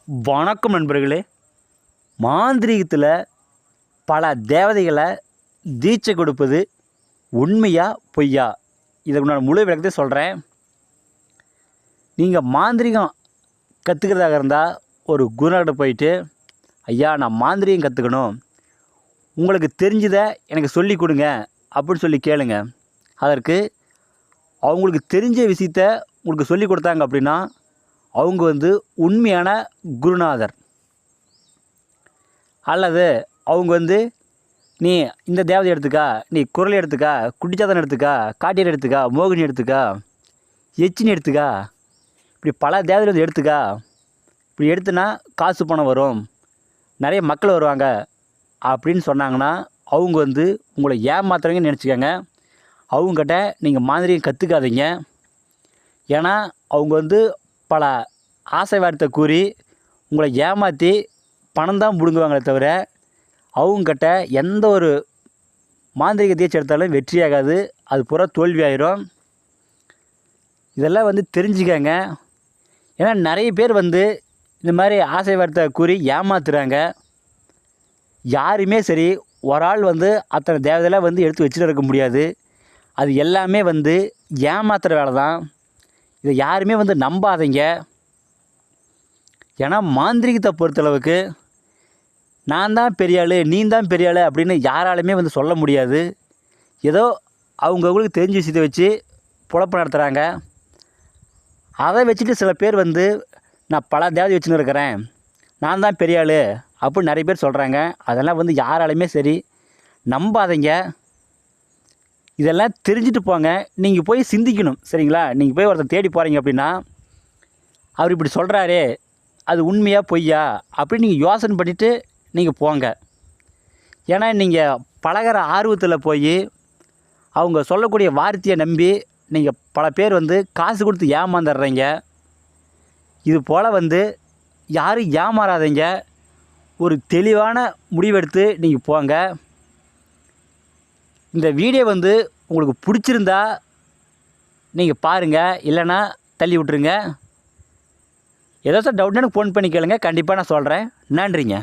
வணக்கம் நண்பர்களே. மாந்திரீகத்தில் பல தேவதைகளை தீட்சை கொடுப்பது உண்மையா பொய்யா? இதுக்கு நான் முழு விளக்கத்தை சொல்கிறேன். நீங்கள் மாந்திரீகம் கற்றுக்கிறதாக இருந்தால் ஒரு குருநாட்ட போயிட்டு, ஐயா நான் மாந்திரீகம் கற்றுக்கணும், உங்களுக்கு தெரிஞ்சதை எனக்கு சொல்லி கொடுங்க அப்படின்னு சொல்லி கேளுங்க. அதற்கு அவங்களுக்கு தெரிஞ்ச விஷயத்த உங்களுக்கு சொல்லி கொடுத்தாங்க அப்படின்னா அவங்க உண்மையான குருநாதர். அல்லது அவங்க நீ இந்த தேவதை எடுத்துக்கா, நீ குரலை எடுத்துக்கா, குட்டிச்சாதன் எடுத்துக்கா, காட்டியர் எடுத்துக்கா, மோகினி எடுத்துக்கா, எச்சினி எடுத்துக்கா, இப்படி பல தேவதை எடுத்துக்கா, இப்படி எடுத்துனா காசு பணம் வரும், நிறைய மக்கள் வருவாங்க அப்படின்னு சொன்னாங்கன்னா அவங்க உங்களை ஏமாத்துறவங்கன்னு நினச்சிக்கோங்க. அவங்ககிட்ட நீங்கள் மாந்திரீகம் கற்றுக்காதீங்க. ஏன்னா அவங்க பல ஆசை வார்த்தை கூறி உங்களை ஏமாற்றி பணம் தான் பிடுங்குவாங்களே தவிர அவங்ககிட்ட எந்த ஒரு மாந்திரீக தீட்சை எடுத்தாலும் வெற்றியாகாது, அது பூரா தோல்வியாயிரும். இதெல்லாம் தெரிஞ்சுக்கங்க. ஏன்னா நிறைய பேர் இந்த மாதிரி ஆசை வார்த்தை கூறி ஏமாத்துறாங்க. யாருமே சரி ஒரு ஆள் அத்தனை தேவதையெல்லாம் எடுத்து வச்சுட்டு இருக்க முடியாது. அது எல்லாமே ஏமாத்துகிற வேலை தான். இதை யாருமே நம்பாதீங்க. ஏன்னா மாந்திரீகத்தை பொறுத்தளவுக்கு நான் தான் பெரிய ஆள், நீ தான் பெரிய ஆள் அப்படின்னு யாராலுமே சொல்ல முடியாது. ஏதோ அவங்கவுங்களுக்கு தெரிஞ்ச விஷயத்தை வச்சு பொழப்பு நடத்துகிறாங்க. அதை வச்சுட்டு சில பேர் நான் பல தேவதை வச்சுன்னு இருக்கிறேன், நான் தான் பெரிய ஆள் அப்படின்னு நிறைய பேர் சொல்கிறாங்க. அதெல்லாம் யாராலுமே சரி நம்பாதீங்க. இதெல்லாம் தெரிஞ்சுட்டு போங்க. நீங்கள் போய் சிந்திக்கணும், சரிங்களா? நீங்கள் போய் ஒருத்தர் தேடி போகிறீங்க அப்படின்னா அவர் இப்படி சொல்கிறாரே, அது உண்மையா பொய்யா அப்படின்னு நீங்கள் யோசனை பண்ணிவிட்டு நீங்கள் போங்க. ஏன்னா நீங்கள் பழகிற ஆர்வத்தில் போய் அவங்க சொல்லக்கூடிய வார்த்தையை நம்பி நீங்கள் பல பேர் காசு கொடுத்து ஏமாந்துடுறீங்க. இது போல் யாரும் ஏமாறாதீங்க. ஒரு தெளிவான முடிவெடுத்து நீங்கள் போங்க. இந்த வீடியோ உங்களுக்கு பிடிச்சிருந்தா நீங்கள் பாருங்கள், இல்லைன்னா தள்ளி விட்டுருங்க. ஏதாச்சும் டவுட்னா எனக்கு ஃபோன் பண்ணி கேளுங்க, கண்டிப்பாக நான் சொல்கிறேன். நன்றிங்க.